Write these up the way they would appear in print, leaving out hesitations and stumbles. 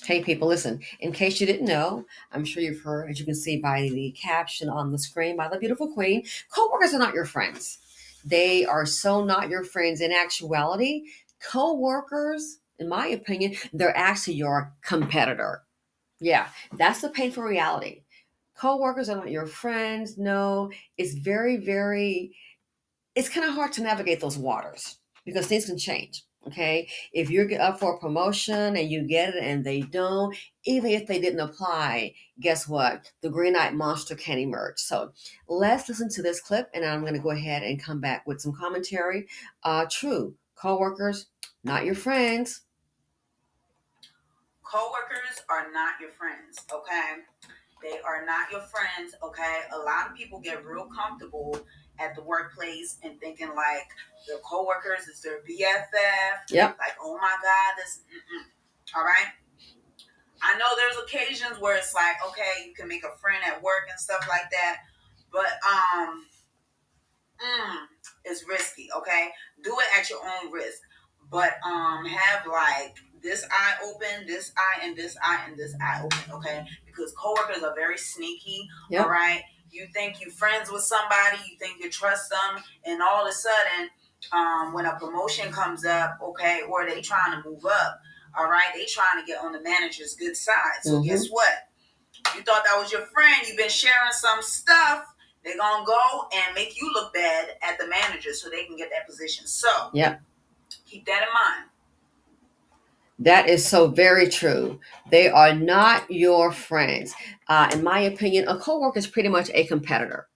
Hey, people, listen. In case you didn't know, I'm sure you've heard, as you can see by the caption on the screen by the beautiful queen, coworkers are not your friends. They are so not your friends. In actuality, coworkers, in my opinion, they're actually your competitor. Yeah, that's the painful reality. Coworkers are not your friends. No, it's it's kind of hard to navigate those waters because things can change. Okay. If you're up for a promotion and you get it and they don't, even if they didn't apply, guess what? The green eyed monster can emerge. So let's listen to this clip and I'm going to go ahead and come back with some commentary. True. Coworkers, not your friends. Coworkers are not your friends, okay? They are not your friends, okay? A lot of people get real comfortable at the workplace and thinking like their coworkers is their BFF. Yep. Like, oh my God, this, all right? I know there's occasions where it's like, okay, you can make a friend at work and stuff like that, but it's risky, okay? Do it at your own risk. But have like this eye open, this eye, and this eye, and this eye open, okay? Because coworkers are very sneaky, Yep. all right? You think you're friends with somebody, you think you trust them, and all of a sudden, when a promotion comes up, okay, or they trying to move up, all right, they trying to get on the manager's good side. So guess what? You thought that was your friend. You've been sharing some stuff. They're going to go and make you look bad at the manager so they can get that position. So Yep. keep that in mind. That is so very true. They are not your friends. In my opinion, a coworker is pretty much a competitor.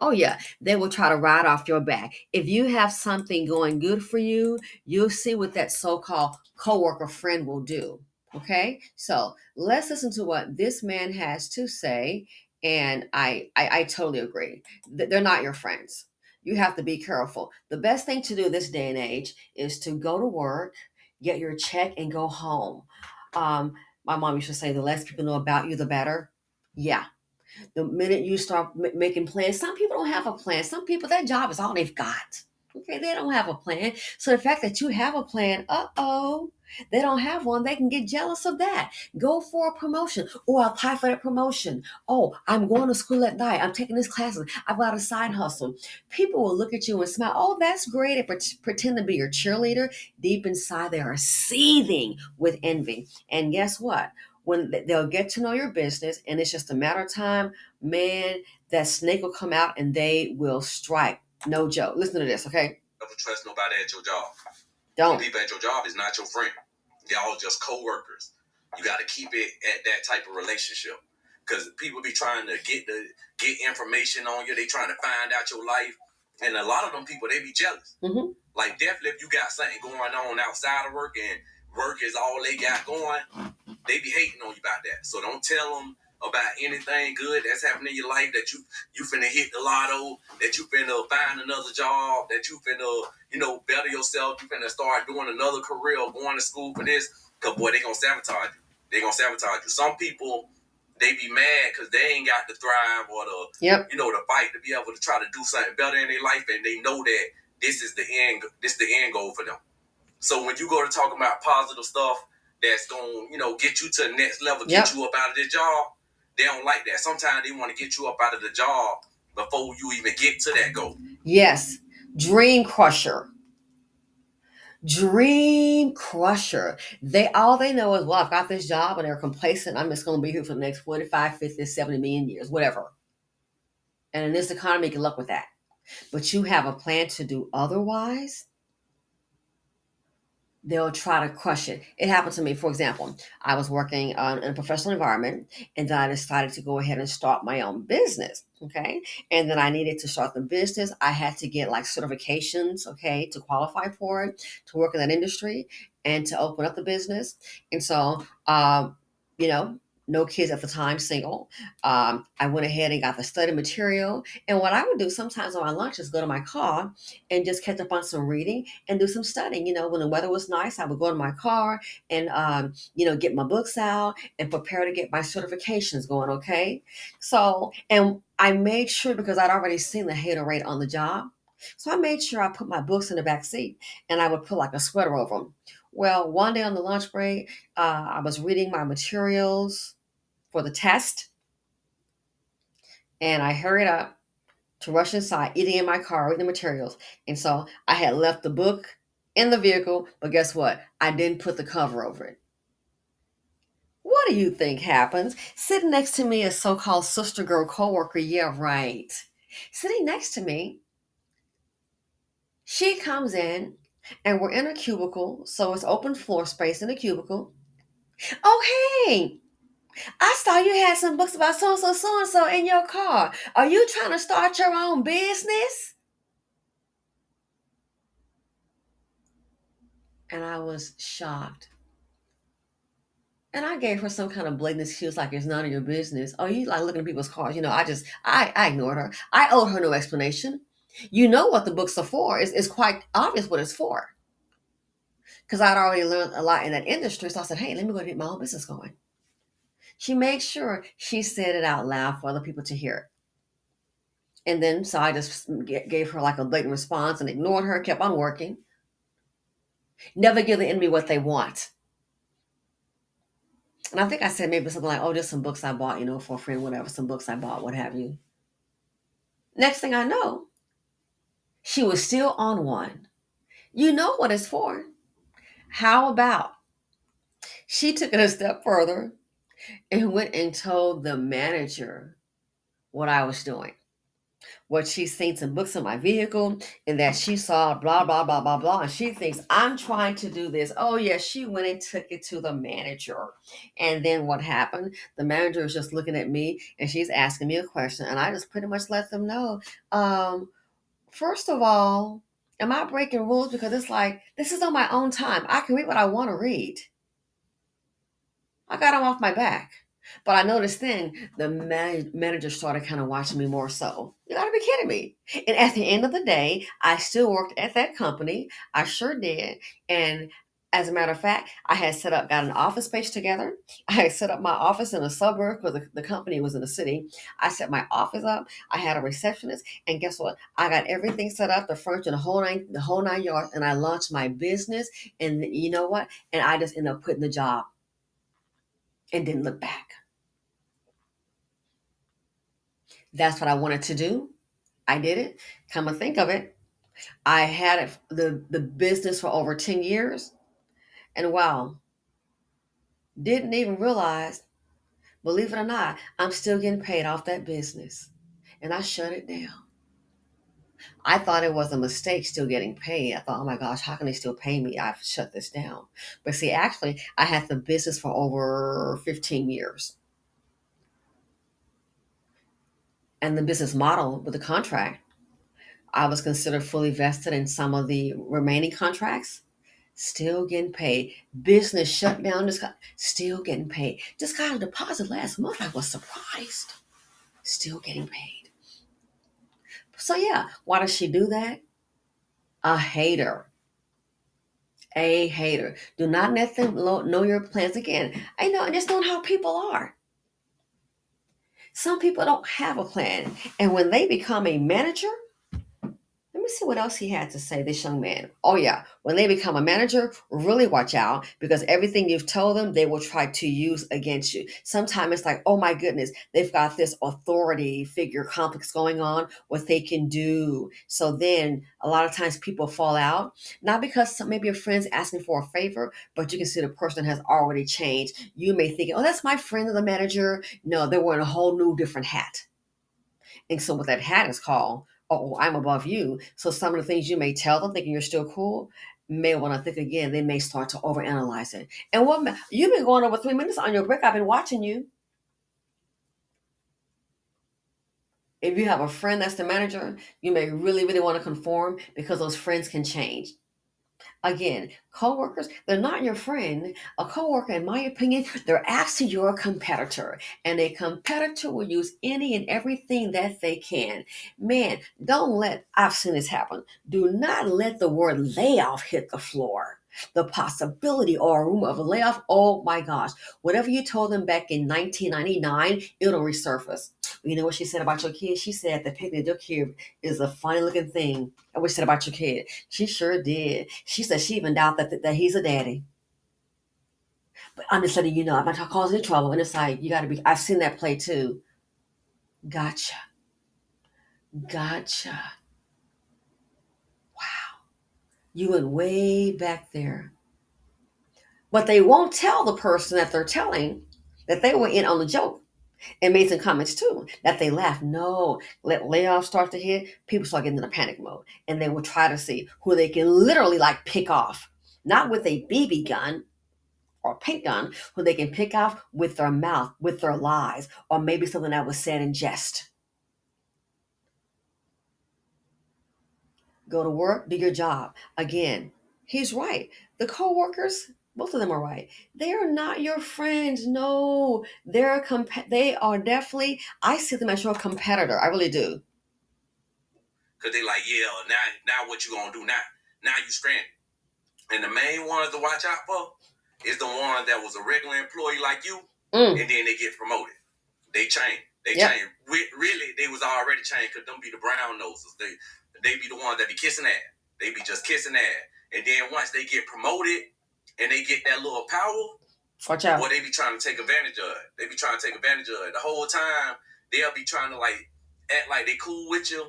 Oh, yeah, they will try to ride off your back. If you have something going good for you, you'll see what that so called coworker friend will do. Okay, so let's listen to what this man has to say. And I totally agree. They're not your friends. You have to be careful. The best thing to do this day and age is to go to work, get your check, and go home. Um, my mom used to say, the less people know about you, the better. Yeah, the minute you start making plans, some people don't have a plan. Some people, their job is all they've got. Okay, they don't have a plan. So the fact that you have a plan, they don't have one, they can get jealous of that. Go for a promotion. Oh, I'll apply for that promotion. Oh, I'm going to school at night. I'm taking this class. I've got a side hustle. People will look at you and smile. Oh, that's great. And pretend to be your cheerleader. Deep inside, they are seething with envy. And guess what? When they'll get to know your business and it's just a matter of time, man, that snake will come out and they will strike. No joke. Listen to this, okay? Never trust nobody at your job. Don't. People at your job is not your friend. Y'all just co-workers. You got to keep it at that type of relationship. Because people be trying to get information on you. They trying to find out your life. And a lot of them people, they be jealous. Mm-hmm. Like, definitely if you got something going on outside of work and work is all they got going, they be hating on you about that. So don't tell them about anything good that's happening in your life, that you finna hit the lotto, that you finna find another job, that you finna, better yourself, you finna start doing another career or going to school for this. Because, boy, they gonna sabotage you. They gonna sabotage you. Some people, they be mad because they ain't got the thrive or the fight to be able to try to do something better in their life, and they know that this is the end goal for them. So when you go to talk about positive stuff that's going to, get you to the next level, get you up out of this job, they don't like that. Sometimes they want to get you up out of the job before you even get to that goal. Yes. Dream crusher. Dream crusher. They know is, well, I've got this job and they're complacent. I'm just going to be here for the next 45, 50, 70 million years, whatever. And in this economy, good luck with that. But you have a plan to do otherwise, they'll try to crush it. It happened to me, for example, I was working in a professional environment and then I decided to go ahead and start my own business. Okay. And then I needed to start the business. I had to get like certifications, okay, to qualify for it, to work in that industry and to open up the business. And so, you know, no kids at the time, single. I went ahead and got the study material. And what I would do sometimes on my lunch is go to my car and just catch up on some reading and do some studying. When the weather was nice, I would go to my car and, get my books out and prepare to get my certifications going. Okay. So, and I made sure because I'd already seen the hater rate on the job. So I made sure I put my books in the back seat and I would put like a sweater over them. Well, one day on the lunch break, I was reading my materials for the test, and I hurried up to rush inside, eating in my car, reading the materials. And so I had left the book in the vehicle, but guess what? I didn't put the cover over it. What do you think happens? Sitting next to me is so-called sister girl coworker. Yeah, right. Sitting next to me, she comes in and we're in a cubicle, so it's open floor space in the cubicle. Oh, hey, I saw you had some books about so and so, so and so in your car. Are you trying to start your own business? And I was shocked. And I gave her some kind of blatant excuse, like it's none of your business. Oh, you like looking at people's cars? I ignored her. I owed her no explanation. You know what the books are for. It's quite obvious what it's for. Because I'd already learned a lot in that industry. So I said, hey, let me go get my own business going. She made sure she said it out loud for other people to hear. And then, so I just gave her like a blatant response and ignored her, kept on working. Never give the enemy what they want. And I think I said maybe something like, oh, just some books I bought, for a friend, whatever, some books I bought, what have you. Next thing I know, she was still on one. You know what it's for. How about she took it a step further and went and told the manager what I was doing? What she's seen some books in my vehicle and that she saw blah, blah, blah, blah, blah. And she thinks I'm trying to do this. Oh, yeah, she went and took it to the manager. And then what happened? The manager is just looking at me and she's asking me a question. And I just pretty much let them know, first of all, am I breaking rules? Because it's like, this is on my own time. I can read what I want to read. I got them off my back. But I noticed then the manager started kind of watching me more so. You gotta be kidding me. And at the end of the day, I still worked at that company. I sure did. And as a matter of fact, I had got an office space together. I had set up my office in a suburb because the company was in the city. I set my office up. I had a receptionist. And guess what? I got everything set up, the furniture, the whole nine yards. And I launched my business. And you know what? And I just ended up quitting the job and didn't look back. That's what I wanted to do. I did it. Come to think of it, I had the business for over 10 years. And wow, didn't even realize, believe it or not, I'm still getting paid off that business. And I shut it down. I thought it was a mistake still getting paid. I thought, oh my gosh, how can they still pay me? I've shut this down. But see, actually, I had the business for over 15 years. And the business model with the contract, I was considered fully vested in some of the remaining contracts. Still getting paid. Business shut down. Still getting paid. Just got a deposit last month. I was surprised. Still getting paid. So yeah, why does she do that? A hater. A hater. Do not let them know your plans again. I know, and just know how people are. Some people don't have a plan. And when they become a manager, let me see what else he had to say, this young man. Oh, yeah. When they become a manager, really watch out because everything you've told them, they will try to use against you. Sometimes it's like, oh my goodness, they've got this authority figure complex going on, what they can do. So then a lot of times people fall out, not because maybe a friend's asking for a favor, but you can see the person has already changed. You may think, oh, that's my friend, the manager. No, they're wearing a whole new different hat. And so what that hat is called, oh, I'm above you. So some of the things you may tell them thinking you're still cool, may want to think again. They may start to overanalyze it. And you've been going over 3 minutes on your break. I've been watching you. If you have a friend that's the manager, you may really, really want to conform because those friends can change. Again, coworkers, they're not your friend. A coworker, in my opinion, they're actually your competitor. And a competitor will use any and everything that they can. Man, I've seen this happen. Do not let the word layoff hit the floor. The possibility or a rumor of a layoff, oh my gosh. Whatever you told them back in 1999, it'll resurface. You know what she said about your kid? She said the picnic your kid is a funny looking thing. I wish said about your kid. She sure did. She said she even doubt that he's a daddy. But I'm just letting you know, I'm not causing any trouble. And it's like, you got to be, I've seen that play too. Gotcha. Gotcha. Wow. You went way back there. But they won't tell the person that they're telling that they were in on the joke and made some comments too that they laughed. No, let layoffs start to hit, people start getting in a panic mode, and they will try to see who they can literally like pick off, not with a BB gun or paint gun, who they can pick off with their mouth, with their lies, or maybe something that was said in jest. Go to work, do your job. Again, he's right. The coworkers, both of them are right. They are not your friends. No, they are definitely. I see them as your competitor. I really do. Cause they like, yeah, now what you gonna do now? Now you stranded. And the main ones to watch out for is the one that was a regular employee like you, and then they get promoted. They change. They change. Really, they was already changed because them be the brown noses. They be the ones that be kissing ass. They be just kissing ass. And then once they get promoted and they get that little power, watch out. Boy, they be trying to take advantage of it. They be trying to take advantage of it. The whole time, they'll be trying to like act like they cool with you,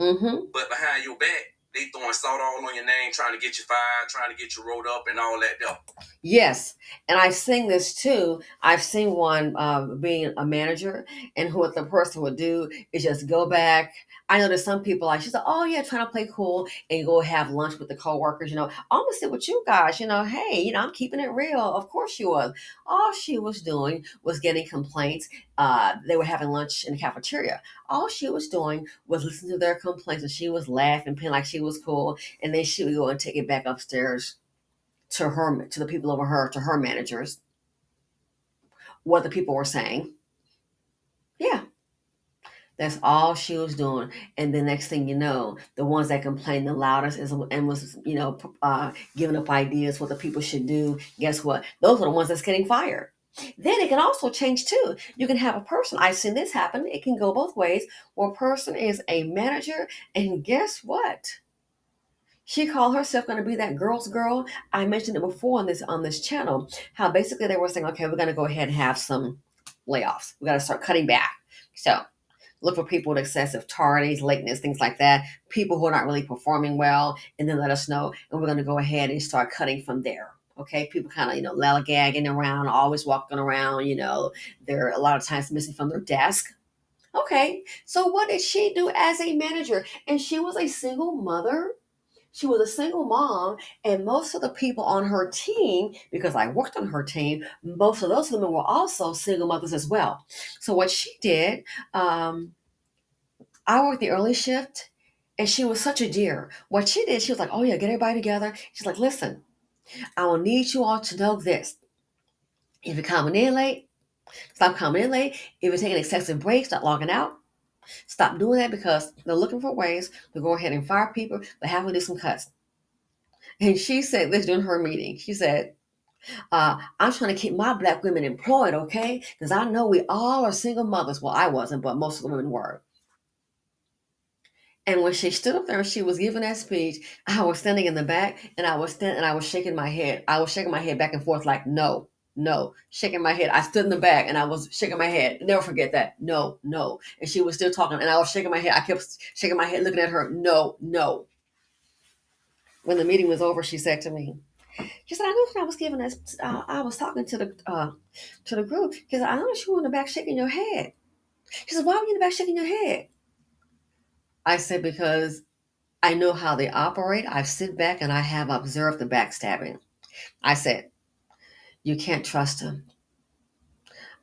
but behind your back, they throwing salt all on your name, trying to get you fired, trying to get you rolled up, and all that stuff. Yes, and I've seen this too. I've seen one being a manager, and what the person would do is just go back. I know there's some people like she's like, oh yeah, trying to play cool and go have lunch with the coworkers. I'm gonna sit with you guys. Hey, I'm keeping it real. Of course she was. All she was doing was getting complaints. They were having lunch in the cafeteria. All she was doing was listening to their complaints, and she was laughing, playing like she was cool, and then she would go and take it back upstairs to the people over her, to her managers, what the people were saying. Yeah, that's all she was doing. And the next thing you know, the ones that complained the loudest and was, giving up ideas what the people should do. Guess what? Those are the ones that's getting fired. Then it can also change too. You can have a person, I've seen this happen. It can go both ways, where a person is a manager, and guess what? She called herself going to be that girl's girl. I mentioned it before on this channel, how basically they were saying, okay, we're going to go ahead and have some layoffs. We got to start cutting back. So look for people with excessive tardiness, lateness, things like that. People who are not really performing well, and then let us know, and we're going to go ahead and start cutting from there. Okay, people kind of lollygagging around, always walking around. They're a lot of times missing from their desk. Okay, so what did she do as a manager? And she was a single mother. She was a single mom, and most of the people on her team, because I worked on her team, most of those women were also single mothers as well. So what she did, I worked the early shift, and she was such a dear. What she did, she was like, oh yeah, get everybody together. She's like, listen, I will need you all to know this. If you're coming in late, stop coming in late. If you're taking excessive breaks, stop logging out. Stop doing that, because they're looking for ways to go ahead and fire people, but have to do some cuts. And she said this during her meeting. She said, I'm trying to keep my black women employed, okay? Because I know we all are single mothers. Well, I wasn't, but most of the women were. And when she stood up there and she was giving that speech, I was standing in the back, and I was shaking my head. I was shaking my head back and forth like, no, no, shaking my head. I stood in the back and I was shaking my head. Never forget that. No, no. And she was still talking, and I was shaking my head. I kept shaking my head, looking at her. No, no. When the meeting was over, she said to me, she said, I know when I was giving us, I was talking to the group, because I noticed you were in the back shaking your head. She said, why were you in the back shaking your head? I said, because I know how they operate. I've sit back and I have observed the backstabbing. I said, you can't trust them.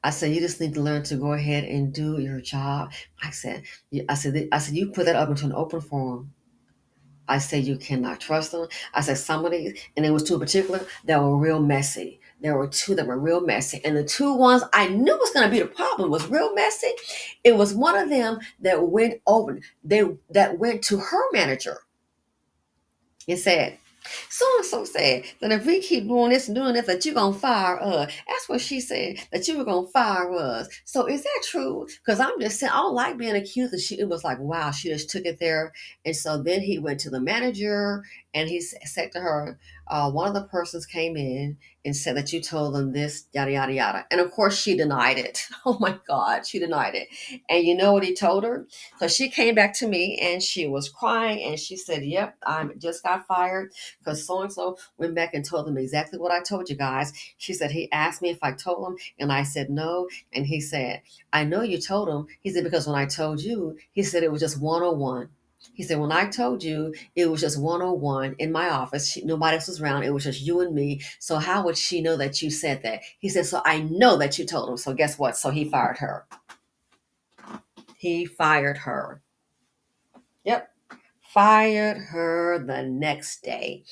I said, you just need to learn to go ahead and do your job. I said, you put that up into an open forum. I said, you cannot trust them. I said, some of these, and there was two in particular that were real messy. There were two that were real messy. And the two ones I knew was going to be the problem was real messy. It was one of them that went to her manager and said, So and so said that if we keep doing this and doing this, that you're gonna fire us. That's what she said, that you were gonna fire us. So is that true? Because I'm just saying, I don't like being accused. And it was like, wow, she just took it there. And so then he went to the manager and he said to her, one of the persons came in and said that you told them this, yada, yada, yada. And of course, she denied it. Oh my God, she denied it. And you know what he told her? So she came back to me and she was crying and she said, yep, I just got fired because so and so went back and told them exactly what I told you guys. She said, he asked me if I told him, and I said no. And he said, I know you told him. He said, because when I told you, he said it was just 101. He said, when I told you, it was just 101 in my office. Nobody else was around. It was just you and me. So how would she know that you said that? He said, so I know that you told him. So guess what? So he fired her. He fired her. Yep. Fired her the next day.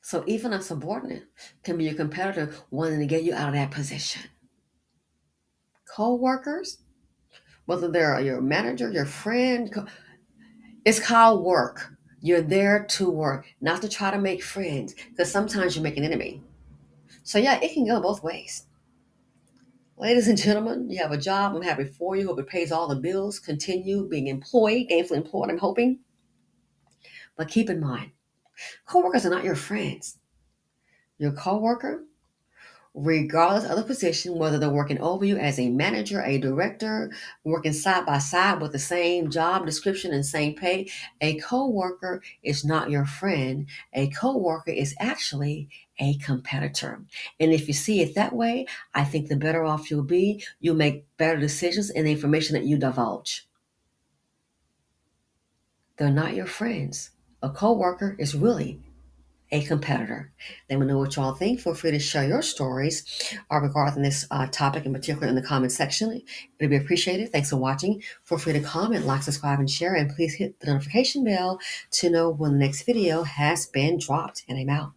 So even a subordinate can be a competitor wanting to get you out of that position. Co-workers, whether they're your manager, your friend, it's called work. You're there to work, not to try to make friends, because sometimes you make an enemy. So yeah, it can go both ways. Ladies and gentlemen, you have a job. I'm happy for you. Hope it pays all the bills. Continue being employed, gainfully employed, I'm hoping. But keep in mind, co-workers are not your friends. Your co-worker, regardless of the position, whether they're working over you as a manager, a director, working side by side with the same job description and same pay, a coworker is not your friend. A coworker is actually a competitor. And if you see it that way, I think the better off you'll be. You'll make better decisions in the information that you divulge. They're not your friends. A coworker is really a competitor. Let me know what y'all think. Feel free to share your stories regarding this topic in particular in the comment section. It'd be appreciated. Thanks for watching. Feel free to comment, like, subscribe, and share. And please hit the notification bell to know when the next video has been dropped. And I'm out.